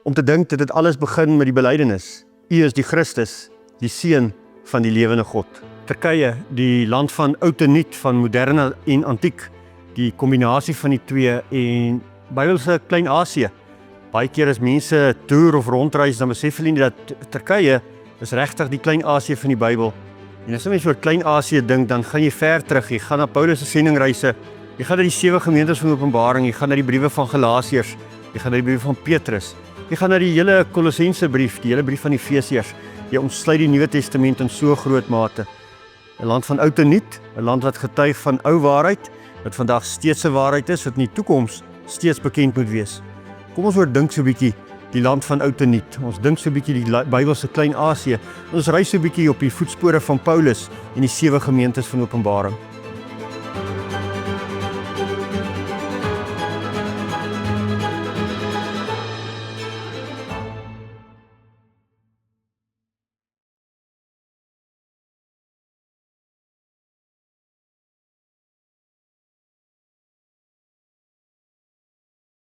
Om te dink dat dit alles begin met die belydenis. U is die Christus, die Seun van die lewende God. Turkye, die land van oud en nuut, van moderne en antiek, die kombinasie van die twee en Bybelse Klein-Asië. Baie keer as mense toer of rondreis, dan besef hulle nie dat Turkye is regtig die Klein-Asië van die Bybel. En as jy mens oor Klein-Asië dink, dan gaan jy ver terug. Jy gaan na Paulus se sendingreise, jy gaan na die 7 gemeentes van Openbaring, jy gaan na die briewe van Galasiërs, jy gaan na die briewe van Petrus, jy gaan na die hele Kolossense brief, die hele brief van Efesiërs. Jy ontsluit die Nuwe Testament in so groot mate. 'n land van oud en nuut, 'n land wat getuig van ou waarheid, wat vandag steeds 'n waarheid is, wat in die toekoms steeds bekend moet wees. Kom ons oordink so 'n bietjie die land van oud en nuut. Ons dink so 'n bietjie die Bybelse Klein-Asië. Ons ry so 'n bietjie op die voetspore van Paulus en die 7 gemeentes van Openbaring.